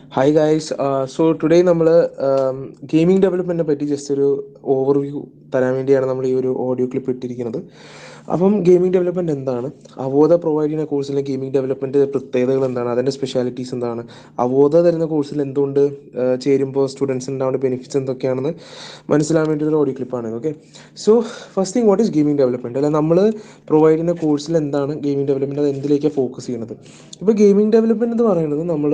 Hi guys, so today നമ്മൾ gaming ഡെവലപ്മെൻറ്റിനെ പറ്റി just ഒരു ഓവർവ്യൂ തരാൻ വേണ്ടിയാണ് നമ്മൾ ഈ ഒരു ഓഡിയോ ക്ലിപ്പ് ഇട്ടിരിക്കുന്നത്. അപ്പം ഗെയിമിംഗ് ഡെവലപ്മെൻറ്റ് എന്താണ്, അവോധ പ്രൊവൈഡ് ചെയ്യുന്ന കോഴ്സിലെ ഗെയിമിംഗ് ഡെവലപ്മെൻറ്റ് പ്രത്യേകതകൾ എന്താണ്, അതിൻ്റെ സ്പെഷ്യാലിറ്റീസ് എന്താണ്, അവോധ തരുന്ന കോഴ്സിൽ എന്തുകൊണ്ട് ചേരുമ്പോൾ സ്റ്റുഡൻസിന് ഉണ്ടാവുന്ന ബെനിഫിറ്റ്സ് എന്തൊക്കെയാണെന്ന് മനസ്സിലാൻ വേണ്ടി ഒരു ഓഡിയോ ക്ലിപ്പാണ്. Okay, so first thing what is gaming development, അല്ല നമ്മൾ പ്രൊവൈഡ് ചെയ്യുന്ന കോഴ്സിൽ എന്താണ് ഗെയിമിംഗ് ഡെവലപ്മെൻറ്റ്, അത് എന്തിലേക്കാണ് ഫോക്കസ് ചെയ്യുന്നത്. ഇപ്പോൾ ഗെയിമിംഗ് ഡെവലപ്മെൻറ്റ് എന്ന് പറയുന്നത് നമ്മൾ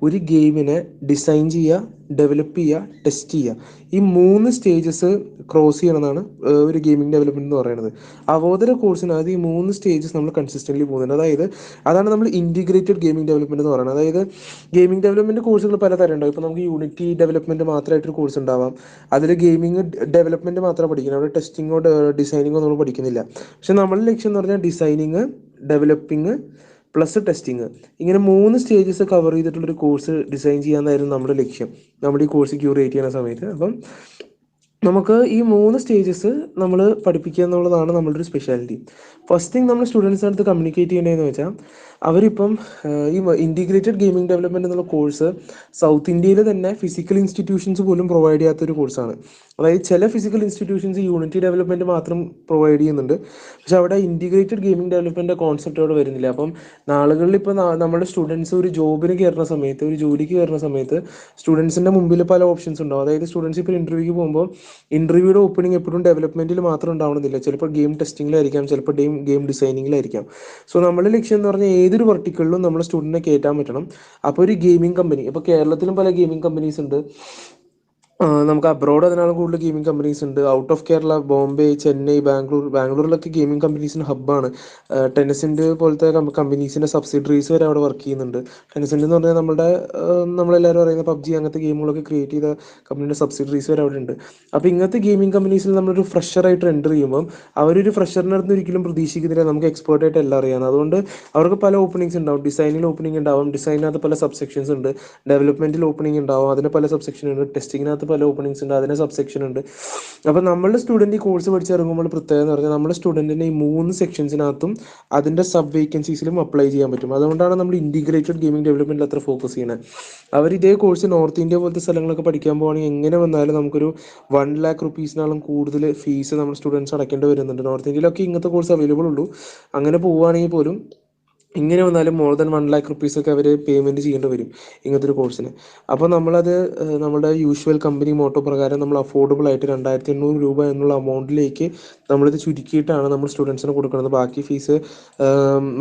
ഒരു ഗെയിമിനെ ഡിസൈൻ ചെയ്യുക, ഡെവലപ്പ് ചെയ്യുക, ടെസ്റ്റ് ചെയ്യുക, ഈ 3 സ്റ്റേജസ് ക്രോസ് ചെയ്യണമെന്നാണ് ഒരു ഗെയിമിംഗ് ഡെവലപ്മെൻറ്റ് എന്ന് പറയുന്നത്. അവോധന കോഴ്സിനകത്ത് ഈ 3 സ്റ്റേജസ് നമ്മൾ കൺസിസ്റ്റൻ്റ്ലി പോകുന്നുണ്ട്. അതായത് അതാണ് നമ്മൾ ഇൻറ്റിഗ്രേറ്റഡ് ഗെയിമിംഗ് ഡെവലപ്മെൻറ്റ് എന്ന് പറയുന്നത്. അതായത് ഗെയിമിംഗ് ഡെവലപ്മെൻറ്റ് കോഴ്സുകൾ പലതരം ഉണ്ടാവും. ഇപ്പോൾ നമുക്ക് യൂണിറ്റി ഡെവലപ്മെൻറ്റ് മാത്രമായിട്ടൊരു കോഴ്സ് ഉണ്ടാവാം, അതിൽ ഗെയിമിംഗ് ഡെവലപ്മെൻറ്റ് മാത്രം പഠിക്കുന്നത്, അവിടെ ടെസ്റ്റിങ്ങോ ഡിസൈനിങ്ങോ നമ്മൾ പഠിക്കുന്നില്ല. പക്ഷെ നമ്മളുടെ ലക്ഷ്യം എന്ന് പറഞ്ഞാൽ ഡിസൈനിങ്, ഡെവലപ്പിംഗ് പ്ലസ് ടെസ്റ്റിങ്, ഇങ്ങനെ 3 സ്റ്റേജസ് കവർ ചെയ്തിട്ടുള്ളൊരു കോഴ്സ് ഡിസൈൻ ചെയ്യാമെന്നായിരുന്നു നമ്മുടെ ലക്ഷ്യം നമ്മുടെ ഈ കോഴ്സ് ക്യൂറേറ്റ് ചെയ്യുന്ന സമയത്ത്. അപ്പം നമുക്ക് ഈ 3 സ്റ്റേജസ് നമ്മൾ പഠിപ്പിക്കുക എന്നുള്ളതാണ് നമ്മളുടെ ഒരു സ്പെഷ്യാലിറ്റി. ഫസ്റ്റ് തിങ് നമ്മൾ സ്റ്റുഡൻസിൻ്റെ അടുത്ത് കമ്മ്യൂണിക്കേറ്റ് ചെയ്യേണ്ടതെന്ന് വെച്ചാൽ, അവരിപ്പം ഈ ഇൻറ്റിഗ്രേറ്റഡ് ഗെയിമിംഗ് ഡെവലപ്മെൻറ്റ് എന്നുള്ള കോഴ്സ് സൗത്ത് ഇന്ത്യയിൽ തന്നെ ഫിസിക്കൽ ഇൻസ്റ്റിറ്റ്യൂഷൻസ് പോലും പ്രൊവൈഡ് ചെയ്യാത്തൊരു കോഴ്സാണ്. അതായത് ചില ഫിസിക്കൽ ഇൻസ്റ്റിറ്റ്യൂഷൻസ് യൂണിറ്റി ഡെവലപ്മെൻറ്റ് മാത്രം പ്രൊവൈഡ് ചെയ്യുന്നുണ്ട്, പക്ഷെ അവിടെ ഇൻറ്റിഗ്രേറ്റഡ് ഗെയിമിംഗ് ഡെവലപ്മെൻറ്റ് കോൺസെപ്റ്റ് അവിടെ വരുന്നില്ല. അപ്പം നാളുകളിൽ ഇപ്പോൾ നമ്മുടെ സ്റ്റുഡൻസ് ഒരു ജോബിന് കയറുന്ന സമയത്ത്, ഒരു ജോലിക്ക് കയറുന്ന സമയത്ത് സ്റ്റുഡൻസിൻ്റെ മുമ്പിൽ പല ഓപ്ഷൻസ് ഉണ്ടാവും. അതായത് സ്റ്റുഡൻസ് ഇപ്പോൾ ഇൻ്റർവ്യൂക്ക് പോകുമ്പോൾ ഇൻ്റർവ്യൂയുടെ ഓപ്പണിംഗ് എപ്പോഴും ഡെവലപ്മെൻറ്റിൽ മാത്രം ഉണ്ടാവണമെന്നില്ല. ചിലപ്പോൾ ഗെയിം ടെസ്റ്റിങ്ങിലായിരിക്കാം, ചിലപ്പോൾ ഗെയിം ഡിസൈനിങ്ങിലായിരിക്കാം. സോ നമ്മുടെ ലക്ഷ്യം എന്ന് പറഞ്ഞാൽ ഏതൊരു വെർട്ടിക്കലിലും നമ്മൾ സ്റ്റുഡൻറ്റിനെ കയറ്റാൻ പറ്റണം. അപ്പോൾ ഒരു ഗെയിമിംഗ് കമ്പനി, ഇപ്പോൾ കേരളത്തിലും പല ഗെയിമിംഗ് കമ്പനീസ് ഉണ്ട്, നമുക്ക് അബ്രോഡ് അതിനാണ് കൂടുതൽ ഗെയിമിംഗ് കമ്പനീസ് ഉണ്ട്. ഔട്ട് ഓഫ് കേരള, ബോംബെ, ചെന്നൈ, ബാംഗ്ലൂരിലൊക്കെ ഗെയിമിംഗ് കമ്പനീസിന് ഹബ്ബാണ്. ടെൻസെന്റ് പോലത്തെ കമ്പനീസിൻ്റെ സബ്സിഡറീസ് വരെ അവിടെ വർക്ക് ചെയ്യുന്നുണ്ട്. ടെൻസെന്റ് എന്ന് പറഞ്ഞാൽ നമ്മളെല്ലാവരും അറിയുന്ന പബ്ജി അങ്ങനത്തെ ഗെയിമുകളൊക്കെ ക്രിയേറ്റ് ചെയ്ത കമ്പനിയുടെ സബ്സിഡറീസ് വരെ അവിടെ ഉണ്ട്. അപ്പോൾ ഇങ്ങനത്തെ ഗെയിമിംഗ് കമ്പനീസിൽ നമ്മളൊരു ഫ്രഷറായിട്ട് എൻ്റർ ചെയ്യുമ്പം അവരൊരു ഫ്രഷറിൻ്റെ അടുത്ത് ഒരിക്കലും പ്രതീക്ഷിക്കുന്നില്ല നമുക്ക് എക്സ്പേർട്ടായിട്ട് എല്ലാം അറിയാം. അതുകൊണ്ട് അവർക്ക് പല ഓപ്പണിങ്സ് ഉണ്ടാവും. ഡിസൈനിൽ ഓപ്പണിംഗ് ഉണ്ടാവും, ഡിസൈനിനകത്ത് പല സബ്സെക്ഷൻസ് ഉണ്ട്. ഡെവലപ്മെൻറ്റിൽ ഓപ്പണിംഗ് ഉണ്ടാവും, അതിന് പല സബ്സെക്ഷൻ ഉണ്ട്. ടെസ്റ്റിങ്ങിനകത്ത് പല ഓപ്പണിങ്സ് ഉണ്ട്, അതിന് സബ്സെക്ഷൻ ഉണ്ട്. അപ്പോൾ നമ്മളുടെ സ്റ്റുഡൻറ്റ് ഈ കോഴ്സ് പഠിച്ചിറങ്ങുമ്പോൾ പ്രത്യേകത എന്ന് പറഞ്ഞാൽ നമ്മുടെ സ്റ്റുഡൻറ്റിന് ഈ 3 സെക്ഷൻസിനകത്തും അതിൻ്റെ സബ് വേക്കൻസീസിലും അപ്ലൈ ചെയ്യാൻ പറ്റും. അതുകൊണ്ടാണ് നമ്മൾ ഇൻറ്റിഗ്രേറ്റഡ് ഗെയിമിംഗ് ഡെവലപ്മെൻറ്റിൽ അത്ര ഫോക്കസ് ചെയ്യുന്നത്. അവർ ഇതേ കോഴ്സ് നോർത്ത് ഇന്ത്യ പോലത്തെ സ്ഥലങ്ങളൊക്കെ പഠിക്കാൻ പോകുകയാണെങ്കിൽ എങ്ങനെ വന്നാലും നമുക്കൊരു 1,00,000 റുപ്പീസിനാളും കൂടുതൽ ഫീസ് നമ്മൾ സ്റ്റുഡൻസ് അടയ്ക്കേണ്ടി വരുന്നുണ്ട്. നോർത്ത് ഇന്ത്യയിലൊക്കെ ഇങ്ങനത്തെ കോഴ്സ് അവൈലബിൾ ഉള്ളൂ. അങ്ങനെ പോവുകയാണെങ്കിൽ പോലും ഇങ്ങനെ വന്നാലും മോർ ദാൻ 1,00,000 റുപ്പീസൊക്കെ അവർ പേയ്മെൻറ്റ് ചെയ്യേണ്ടി വരും ഇങ്ങനത്തെ ഒരു കോഴ്സിന്. അപ്പോൾ നമ്മളത് നമ്മുടെ യൂഷ്വൽ കമ്പനി മോട്ടോ പ്രകാരം നമ്മൾ അഫോർഡബിൾ ആയിട്ട് 2,800 രൂപ എന്നുള്ള എമൗണ്ടിലേക്ക് നമ്മളിത് ചുരുക്കിയിട്ടാണ് നമ്മൾ സ്റ്റുഡൻസിന് കൊടുക്കുന്നത്. ബാക്കി ഫീസ്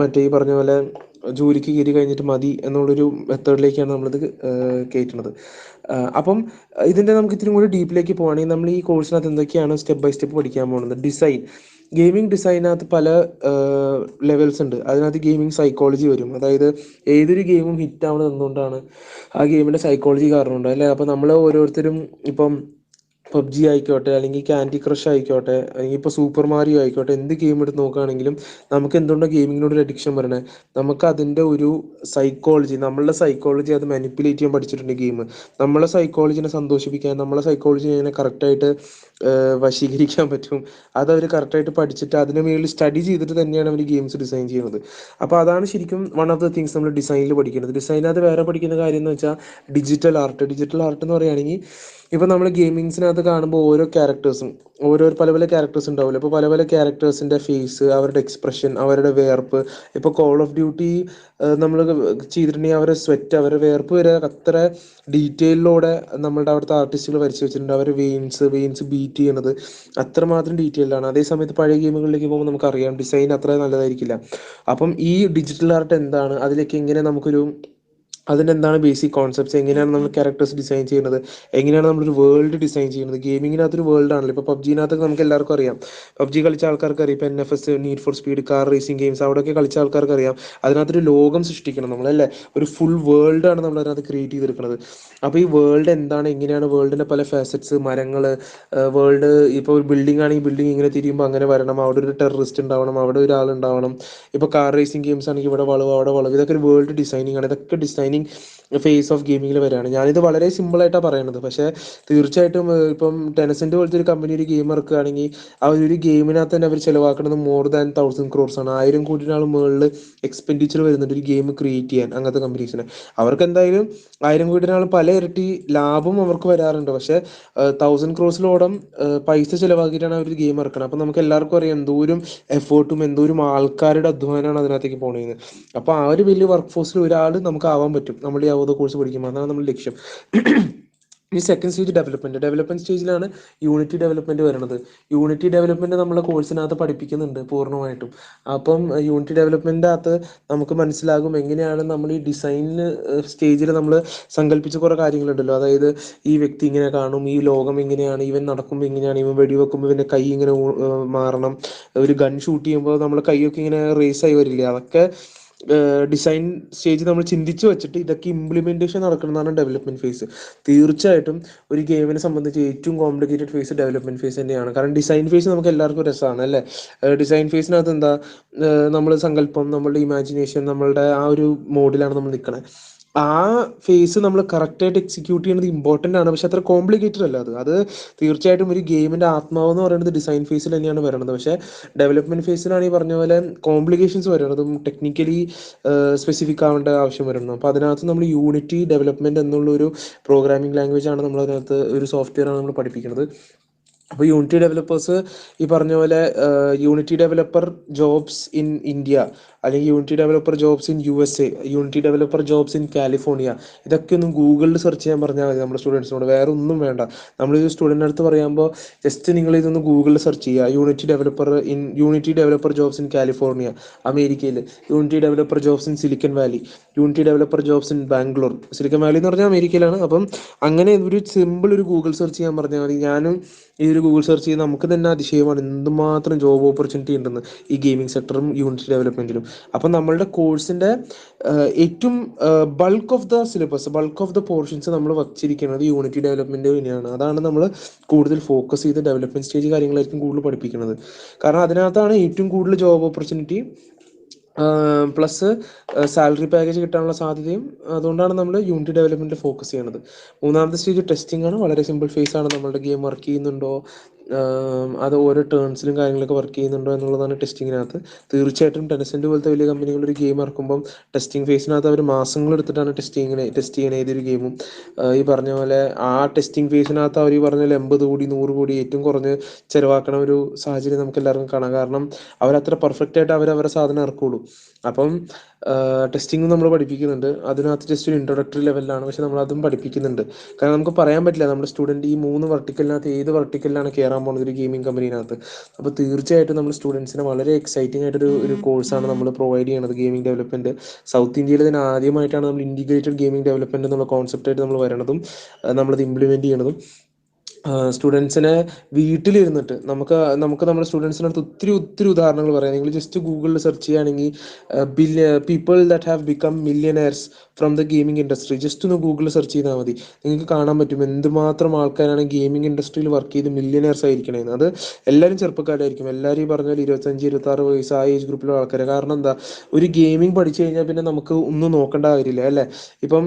മറ്റേ ഈ പറഞ്ഞ പോലെ ജോലിക്ക് കയറി കഴിഞ്ഞിട്ട് മതി എന്നുള്ളൊരു മെത്തേഡിലേക്കാണ് നമ്മളിത് കയറ്റുന്നത്. അപ്പം ഇതിൻ്റെ നമുക്ക് ഇത്തിരി കൂടി ഡീപ്പിലേക്ക് പോകുകയാണെങ്കിൽ നമ്മൾ ഈ കോഴ്സിനകത്ത് എന്തൊക്കെയാണ് സ്റ്റെപ്പ് ബൈ സ്റ്റെപ്പ് പഠിക്കാൻ പോകുന്നത്. ഗെയിമിംഗ് ഡിസൈനകത്ത് പല ലെവൽസ് ഉണ്ട്. അതിനകത്ത് ഗെയിമിംഗ് സൈക്കോളജി വരും. അതായത് ഏതൊരു ഗെയിമും ഹിറ്റ് ആവുന്നത് എന്തുകൊണ്ടാണ്, ആ ഗെയിമിൻ്റെ സൈക്കോളജി കാരണമുണ്ട് അല്ലേ. അപ്പോൾ നമ്മൾ ഓരോരുത്തരും ഇപ്പം പബ്ജി ആയിക്കോട്ടെ, അല്ലെങ്കിൽ ക്യാൻഡി ക്രഷ് ആയിക്കോട്ടെ, അല്ലെങ്കിൽ ഇപ്പോൾ സൂപ്പർ മാരിയോ ആയിക്കോട്ടെ, എന്ത് ഗെയിം എടുത്ത് നോക്കുകയാണെങ്കിലും നമുക്ക് എന്തുകൊണ്ടാണ് ഗെയിമിങ്ങിനോട് ഒരു അഡിക്ഷൻ വരണേ, നമുക്ക് അതിൻ്റെ ഒരു നമ്മളുടെ സൈക്കോളജി അത് മാനിപ്പുലേറ്റ് ചെയ്യാൻ പഠിച്ചിട്ടുണ്ട് ഗെയിം. നമ്മളെ സൈക്കോളജിനെ സന്തോഷിപ്പിക്കാൻ, നമ്മളെ സൈക്കോളജിനെ കറക്റ്റായിട്ട് വശീകരിക്കാൻ പറ്റും. അതവർ കറക്റ്റായിട്ട് പഠിച്ചിട്ട് അതിന് മേളിൽ സ്റ്റഡി ചെയ്തിട്ട് തന്നെയാണ് അവർ ഗെയിംസ് ഡിസൈൻ ചെയ്യുന്നത്. അപ്പോൾ അതാണ് ശരിക്കും വൺ ഓഫ് ദ തിങ്സ് നമ്മൾ ഡിസൈനിൽ പഠിക്കുന്നത്. ഡിസൈനകത്ത് വേറെ പഠിക്കുന്ന കാര്യം എന്ന് വെച്ചാൽ ഡിജിറ്റൽ ആർട്ട് എന്ന് പറയുകയാണെങ്കിൽ, ഇപ്പോൾ നമ്മൾ ഗെയിമിങ്സിനകത്ത് കാണുമ്പോൾ ഓരോ ക്യാരക്ടേഴ്സും പല പല ക്യാരക്ടേഴ്സ് ഉണ്ടാവില്ല. ഇപ്പോൾ പല പല ക്യാരക്ടേഴ്സിൻ്റെ ഫേസ്, അവരുടെ എക്സ്പ്രഷൻ, അവരുടെ വേർപ്പ്. ഇപ്പോൾ കോൾ ഓഫ് ഡ്യൂട്ടി നമ്മൾ ചെയ്തിട്ടുണ്ടെങ്കിൽ അവരുടെ സ്വെറ്റ്, അവരുടെ വേർപ്പ് വരെ അത്ര ഡീറ്റെയിലോടെ നമ്മളുടെ അവിടുത്തെ ആർട്ടിസ്റ്റുകൾ വരച്ച് വെച്ചിട്ടുണ്ട്. അവരുടെ വെയിൻസ് ബീറ്റ് ചെയ്യണത് അത്രമാത്രം ഡീറ്റെയിൽഡാണ്. അതേസമയത്ത് പഴയ ഗെയിമുകളിലേക്ക് പോകുമ്പോൾ നമുക്കറിയാം ഡിസൈൻ അത്ര നല്ലതായിരിക്കില്ല. അപ്പം ഈ ഡിജിറ്റൽ ആർട്ട് എന്താണ്, അതിലേക്ക് എങ്ങനെ അതിനെന്താണ് ബേസിക് കോൺസെപ്റ്റ്സ്, എങ്ങനെയാണ് നമ്മൾ ക്യാരക്ടേഴ്സ് ഡിസൈൻ ചെയ്യുന്നത്, എങ്ങനെയാണ് നമ്മളൊരു വേൾഡ് ഡിസൈൻ ചെയ്യുന്നത്. ഗെയിമിങ്ങിനകത്തൊരു വേൾഡ് ആണല്ലോ. ഇപ്പോൾ പബ്ജിനകത്തൊക്കെ നമുക്ക് എല്ലാവർക്കും അറിയാം, പബ്ജി കളിച്ച ആൾക്കാർക്ക് അറിയാം. ഇപ്പോൾ NFS, need for speed, car racing games, അവിടെയൊക്കെ കളിച്ച ആൾക്കാർക്ക് അറിയാം. അതിനകത്തൊരു ലോകം സൃഷ്ടിക്കണം നമ്മളല്ലേ, ഒരു ഫുൾ വേൾഡാണ് നമ്മൾ അതിനകത്ത് ക്രിയേറ്റ് ചെയ്തെടുക്കുന്നത്. അപ്പോൾ ഈ വേൾഡ് എന്താണ്, എങ്ങനെയാണ് വേൾഡിൻ്റെ പല ഫാസറ്റ്സ്, മരങ്ങൾ, വേൾഡ്, ഇപ്പോൾ ഒരു ബിൽഡിംഗ് ആണെങ്കിൽ ബിൽഡിംഗ് ഇങ്ങനെ തിരിയുമ്പോൾ അങ്ങനെ വരണം, അവിടെ ഒരു ടെററിസ്റ്റ് ഉണ്ടാവണം, അവിടെ ഒരാളുണ്ടാവണം. ഇപ്പോൾ കാർ റേസിംഗ് ഗെയിംസ് ആണെങ്കിൽ ഇവിടെ വളവ്, അവിടെ വളവ്. ഇതൊക്കെ ഒരു വേൾഡ് ഡിസൈനിങ് ആണ്. ഇതൊക്കെ ഡിസൈനിങ് ഫേസ് ഓഫ് ഗെയിമിങ്ങിൽ വരികയാണ്. ഞാനിത് വളരെ സിമ്പിളായിട്ടാണ് പറയുന്നത്, പക്ഷേ തീർച്ചയായിട്ടും ഇപ്പം ടെനസെന്റ് പോലത്തെ ഒരു കമ്പനി ഒരു ഗെയിം ഇറക്കുകയാണെങ്കിൽ ആ ഒരു ഗെയിമിനകത്ത് തന്നെ അവർ ചിലവാക്കുന്നത് മോർ ദാൻ 1000 crores ആണ്. 1000 കോടിയുടെ മുകളിൽ എക്സ്പെൻഡിച്ചർ വരുന്നുണ്ട് ഒരു ഗെയിം ക്രിയേറ്റ് ചെയ്യാൻ അങ്ങനത്തെ കമ്പനീസിന്. അവർക്ക് എന്തായാലും 1000 കോടിയുടെ പല ഇരട്ടി ലാഭം അവർക്ക് വരാറുണ്ട്. പക്ഷേ 1000 crores പൈസ ചിലവാക്കിയിട്ടാണ് അവർ ഗെയിം ഇറക്കുന്നത്. അപ്പം നമുക്ക് എല്ലാവർക്കും അറിയാം എന്തോരം എഫേർട്ടും എന്തോരം ആൾക്കാരുടെ അധ്വാനമാണ് അതിനകത്തേക്ക് പോണത്. അപ്പോൾ ആ ഒരു വലിയ വർക്ക് ഫോഴ്സിൽ ഒരാൾ നമുക്ക് ആവാൻ പറ്റും നമ്മൾ ഈ അവധ കോഴ്സ് പഠിക്കുമ്പോൾ. അതാണ് നമ്മുടെ ലക്ഷ്യം. ഈ സെക്കൻഡ് സ്റ്റേജ് ഡെവലപ്മെന്റ് സ്റ്റേജിലാണ് യൂണിറ്റി ഡെവലപ്മെന്റ് വരുന്നത്. യൂണിറ്റി ഡെവലപ്മെന്റ് നമ്മളെ കോഴ്സിനകത്ത് പഠിപ്പിക്കുന്നുണ്ട് പൂർണ്ണമായിട്ടും. അപ്പം യൂണിറ്റി ഡെവലപ്മെന്റിൻ്റെ അകത്ത് നമുക്ക് മനസ്സിലാകും എങ്ങനെയാണ് നമ്മൾ ഈ ഡിസൈൻ സ്റ്റേജിൽ നമ്മൾ സങ്കല്പിച്ച കുറേ കാര്യങ്ങളുണ്ടല്ലോ. അതായത് ഈ വ്യക്തി ഇങ്ങനെ കാണും, ഈ ലോകം ഇങ്ങനെയാണ്, ഇവൻ നടക്കുമ്പോൾ ഇങ്ങനെയാണ്, ഇവൻ വെടിവെക്കുമ്പോൾ ഇവൻ്റെ കൈ ഇങ്ങനെ മാറണം, ഒരു ഗൺ ഷൂട്ട് ചെയ്യുമ്പോൾ നമ്മുടെ കൈയൊക്കെ ഇങ്ങനെ റേസ് ആയി വരില്ലേ, അതൊക്കെ ഡിസൈൻ സ്റ്റേജ് നമ്മൾ ചിന്തിച്ച് വെച്ചിട്ട് ഇതൊക്കെ ഇംപ്ലിമെൻറ്റേഷൻ നടക്കുന്നതാണ് ഡെവലപ്മെൻറ്റ് ഫേസ്. തീർച്ചയായിട്ടും ഒരു ഗെയിമിനെ സംബന്ധിച്ച് ഏറ്റവും കോംപ്ലിക്കേറ്റഡ് ഫേസ് ഡെവലപ്മെൻറ്റ് ഫേസ് തന്നെയാണ്. കാരണം ഡിസൈൻ ഫേസ് നമുക്ക് എല്ലാവർക്കും രസമാണ് അല്ലേ. ഡിസൈൻ ഫേസിനകത്ത് എന്താ നമ്മൾ സങ്കല്പം, നമ്മളുടെ ഇമാജിനേഷൻ, നമ്മളുടെ ആ ഒരു മോഡിലാണ് നമ്മൾ നിൽക്കുന്നത്. ആ ഫേസ് നമ്മൾ കറക്റ്റായിട്ട് എക്സിക്യൂട്ട് ചെയ്യുന്നത് ഇമ്പോർട്ടൻ്റ് ആണ്, പക്ഷെ അത്ര കോംപ്ലിക്കേറ്റഡ് അല്ല അത്. തീർച്ചയായിട്ടും ഒരു ഗെയിമിൻ്റെ ആത്മാവ് എന്ന് പറയുന്നത് ഡിസൈൻ ഫേസിൽ തന്നെയാണ് വരുന്നത്. പക്ഷേ ഡെവലപ്മെൻറ്റ് ഫേസിലാണ് ഈ പറഞ്ഞ പോലെ കോംപ്ലിക്കേഷൻസ് വരുന്നതും ടെക്നിക്കലി സ്പെസിഫിക് ആവേണ്ട ആവശ്യം വരുന്നു. അപ്പോൾ അതിനകത്ത് നമ്മൾ യൂണിറ്റി ഡെവലപ്മെൻറ്റ് എന്നുള്ളൊരു പ്രോഗ്രാമിംഗ് ലാംഗ്വേജ് ആണ് നമ്മളതിനകത്ത്, ഒരു സോഫ്റ്റ്വെയർ ആണ് നമ്മൾ പഠിപ്പിക്കുന്നത്. അപ്പോൾ യൂണിറ്റി ഡെവലപ്പേഴ്സ് ഈ പറഞ്ഞ പോലെ Unity developer jobs in India, അല്ലെങ്കിൽ Unity developer jobs in USA, Unity developer jobs in California, ഇതൊക്കെ ഒന്ന് ഗൂഗിളിൽ സെർച്ച് ചെയ്യാൻ പറഞ്ഞാൽ മതി നമ്മുടെ സ്റ്റുഡൻസിനോട്. വേറെ ഒന്നും വേണ്ട. നമ്മളൊരു സ്റ്റുഡൻ്റ് അടുത്ത് പറയുമ്പോൾ ജസ്റ്റ് നിങ്ങൾ ഇതൊന്ന് ഗൂഗിളിൽ സെർച്ച് ചെയ്യുക, Unity developer jobs in California അമേരിക്കയിൽ, Unity developer jobs in Silicon Valley, Unity developer jobs in Bangalore. Silicon Valley എന്ന് പറഞ്ഞാൽ അമേരിക്കയിലാണ്. അപ്പം അങ്ങനെ ഒരു സിമ്പിൾ ഒരു ഗൂഗിൾ സെർച്ച് ചെയ്യാൻ പറഞ്ഞാൽ മതി. ഞാനും ഈ ഒരു ഗൂഗിൾ സെർച്ച് ചെയ്ത് നമുക്ക് തന്നെ അതിശയമാണ് എന്തുമാത്രം ജോബ് ഓപ്പർച്യൂണിറ്റി ഉണ്ടെന്ന് ഈ ഗെയിമിംഗ് സെക്ടറും യൂണിറ്റി ഡെവലപ്മെൻറ്റിലും. അപ്പം നമ്മളുടെ കോഴ്സിൻ്റെ ഏറ്റവും bulk of the syllabus, bulk of the portions നമ്മൾ വച്ചിരിക്കുന്നത് യൂണിറ്റി ഡെവലപ്മെൻറ്റ് തന്നെയാണ്. അതാണ് നമ്മൾ കൂടുതൽ ഫോക്കസ് ചെയ്ത് ഡെവലപ്മെൻറ്റ് സ്റ്റേജ് കാര്യങ്ങളായിരിക്കും കൂടുതൽ പഠിപ്പിക്കുന്നത്. കാരണം അതിനകത്താണ് ഏറ്റവും കൂടുതൽ job opportunity plus salary package കിട്ടാനുള്ള സാധ്യതയും. അതുകൊണ്ടാണ് നമ്മൾ യൂണിറ്റ് ഡെവലപ്മെൻറ്റിൽ ഫോക്കസ് ചെയ്യുന്നത്. മൂന്നാമത്തെ സ്റ്റേജ് ടെസ്റ്റിംഗ് ആണ്. വളരെ സിമ്പിൾ ഫേസ് ആണ്. നമ്മളുടെ ഗെയിം വർക്ക് ചെയ്യുന്നുണ്ടോ, അത് ഓരോ ടേൺസിലും കാര്യങ്ങളൊക്കെ വർക്ക് ചെയ്യുന്നുണ്ടോ എന്നുള്ളതാണ് ടെസ്റ്റിങ്ങിനകത്ത്. തീർച്ചയായിട്ടും ടെൻസെന്റ് പോലത്തെ വലിയ കമ്പനികൾ ഒരു ഗെയിം ഇറക്കുമ്പം ടെസ്റ്റിംഗ് ഫേസിനകത്ത് അവർ മാസങ്ങൾ എടുത്തിട്ടാണ് ടെസ്റ്റ് ചെയ്യണത് ഏതൊരു ഗെയിമും. ഈ പറഞ്ഞ പോലെ ആ ടെസ്റ്റിംഗ് ഫേസിനകത്ത് അവർ ഈ പറഞ്ഞ പോലെ 80 കോടി 100 കോടി ഏറ്റവും കുറഞ്ഞ് ചിലവാക്കണ ഒരു സാഹചര്യം നമുക്ക് എല്ലാവർക്കും കാണാം. കാരണം അവരത്ര പെർഫെക്റ്റ് ആയിട്ട് അവരവരുടെ സാധനം ഇറക്കുള്ളൂ. അപ്പം ടെസ്റ്റിംഗ് നമ്മൾ പഠിപ്പിക്കുന്നുണ്ട്. അതിനകത്ത് ജസ്റ്റ് ഒരു ഇൻട്രൊഡക്ടറി ലെവലിലാണ്, പക്ഷെ നമ്മൾ അതും പഠിപ്പിക്കുന്നുണ്ട്. കാരണം നമുക്ക് പറയാൻ പറ്റില്ല നമ്മുടെ സ്റ്റുഡൻറ്റ് ഈ 3 വെർട്ടിക്കലിനകത്ത് ഏത് വെർട്ടിക്കലിലാണ് കയറാൻ പോകുന്നത് ഒരു ഗെയിമിംഗ് കമ്പനിനകത്ത്. അപ്പോൾ തീർച്ചയായിട്ടും നമ്മൾ സ്റ്റുഡൻസിന് വളരെ എക്സൈറ്റിംഗ് ആയിട്ടൊരു കോഴ്സാണ് നമ്മൾ പ്രൊവൈഡ് ചെയ്യുന്നത്, ഗെയിമിംഗ് ഡെവലപ്മെൻറ്റ്. സൗത്ത് ഇന്ത്യയിൽ തന്നെ ആദ്യമായിട്ടാണ് നമ്മൾ ഇൻറ്റിഗ്രേറ്റഡ് ഗെയിമിംഗ് ഡെവലപ്മെൻറ്റ് എന്നുള്ള കോൺസെപ്റ്റായിട്ട് നമ്മൾ വരണതും നമ്മളത് ഇംപ്ലിമെൻറ്റ് ചെയ്യണതും. സ്റ്റുഡൻസിനെ വീട്ടിലിരുന്നിട്ട് നമുക്ക് നമ്മുടെ സ്റ്റുഡൻസിനടുത്ത് ഒത്തിരി ഒത്തിരി ഉദാഹരണങ്ങൾ പറയാം. നിങ്ങൾ ജസ്റ്റ് ഗൂഗിളിൽ സെർച്ച് ചെയ്യുകയാണെങ്കിൽ people that have become millionaires from the gaming industry, just ഒന്ന് ഗൂഗിളിൽ സെർച്ച് ചെയ്താൽ മതി. നിങ്ങൾക്ക് കാണാൻ പറ്റും എന്തുമാത്രം ആൾക്കാരാണ് ഗെയിമിംഗ് ഇൻഡസ്ട്രിയിൽ വർക്ക് ചെയ്ത് മില്യനെയർസ് ആയിരിക്കണേന്ന്. അത് എല്ലാവരും ചെറുപ്പക്കാരായിരിക്കും. എല്ലാവരും ഈ പറഞ്ഞാൽ 25-26 വയസ്സ് ആ ഏജ് ഗ്രൂപ്പിലുള്ള ആൾക്കാർ. കാരണം എന്താ, ഒരു ഗെയിമിംഗ് പഠിച്ചു കഴിഞ്ഞാൽ പിന്നെ നമുക്ക് ഒന്നും നോക്കേണ്ട കാര്യമില്ല അല്ലേ. ഇപ്പം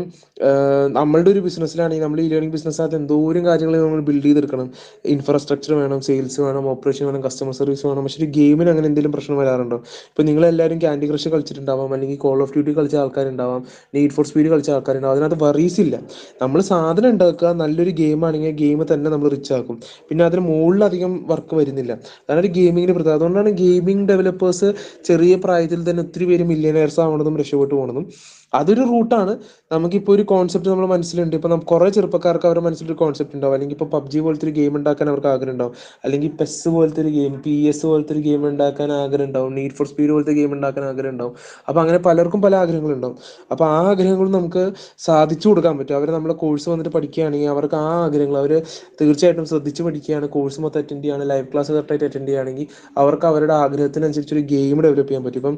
നമ്മളുടെ ഒരു ബിസിനസ്സിലാണെങ്കിൽ നമ്മൾ ഈ ലേണിംഗ് ബിസിനസ്സിനകത്ത് എന്തോരം കാര്യങ്ങൾ നമ്മൾ ബിൽഡ് ചെയ്തെടുക്കണം. ഇൻഫ്രാസ്ട്രക്ചർ വേണം, സെയിൽസ് വേണം, ഓപ്പറേഷൻ വേണം, കസ്റ്റമർ സർവീസ് വേണം. പക്ഷേ ഒരു ഗെയിമിന് അങ്ങനെ എന്തെങ്കിലും പ്രശ്നം വരാറുണ്ടോ? ഇപ്പോൾ നിങ്ങളെല്ലാവരും ക്യാൻഡി ക്രഷ് കളിച്ചിട്ടുണ്ടാവാം, അല്ലെങ്കിൽ കോൾ ഓഫ് ഡ്യൂട്ടി കളിച്ച ആൾക്കാരുണ്ടാവാം, നീഡ് ഫോർ സ്പീഡ് കളിച്ച ആൾക്കാരുണ്ടാവും. അതിനകത്ത് വറീസ് ഇല്ല. നമ്മൾ സാധനം ഉണ്ടാക്കുക, നല്ലൊരു ഗെയിം ആണെങ്കിൽ ഗെയിം തന്നെ നമ്മൾ റിച്ച് ആക്കും. പിന്നെ അതിന് മുകളിലധികം വർക്ക് വരുന്നില്ല. അതാണ് ഒരു ഗെയിമിങ്ങിന് പ്രത്യേകത. അതുകൊണ്ടാണ് ഗെയിമിംഗ് ഡെവലപ്പേഴ്സ് ചെറിയ പ്രായത്തിൽ തന്നെ ഒത്തിരി പേര് മില്യനെയർസ് ആവണതും രക്ഷപ്പെട്ടു പോകണതും. അതൊരു റൂട്ടാണ്. നമുക്കിപ്പോൾ ഒരു കോൺസെപ്റ്റ് നമ്മുടെ മനസ്സിലുണ്ട്. ഇപ്പോൾ കുറേ ചെറുപ്പക്കാർക്ക് അവരുടെ മനസ്സിലൊരു കോൺസെപ്റ്റ് ഉണ്ടാവും. അല്ലെങ്കിൽ ഇപ്പോൾ PUBG പോലത്തെ ഒരു ഗെയിം ഉണ്ടാക്കാൻ അവർക്ക് ആഗ്രഹം ഉണ്ടാവും. അല്ലെങ്കിൽ പെസ് പോലത്തെ ഒരു ഗെയിം, PS പോലത്തെ ഒരു ഗെയിം ഉണ്ടാക്കാൻ ആഗ്രഹം ഉണ്ടാവും. നീഡ് ഫോർ സ്പീഡ് പോലത്തെ ഗെയിം ഉണ്ടാക്കാൻ ആഗ്രഹം ഉണ്ടാവും. അപ്പോൾ അങ്ങനെ പലർക്കും പല ആഗ്രഹങ്ങളുണ്ടാവും. അപ്പോൾ ആ ആഗ്രഹങ്ങൾ നമുക്ക് സാധിച്ചു കൊടുക്കാൻ പറ്റും. അവർ നമ്മളെ കോഴ്സ് വന്നിട്ട് പഠിക്കുകയാണെങ്കിൽ അവർക്ക് ആ ആഗ്രഹങ്ങൾ അവർ തീർച്ചയായിട്ടും ശ്രദ്ധിച്ച് പഠിക്കുകയാണ്, കോഴ്സ് മൊത്തം അറ്റൻഡ് ചെയ്യുകയാണ്, ലൈവ് ക്ലാസ് കറക്റ്റായിട്ട് അറ്റൻഡ് ചെയ്യുകയാണെങ്കിൽ അവർക്ക് അവരുടെ ആഗ്രഹത്തിനനുസരിച്ചൊരു ഗെയിം ഡെവലപ്പ് ചെയ്യാൻ പറ്റും. ഇപ്പം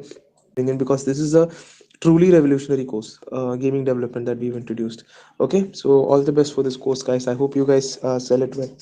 because this is a truly revolutionary course, gaming development that we've introduced. Okay, so all the best for this course, guys. I hope you guys sell it well.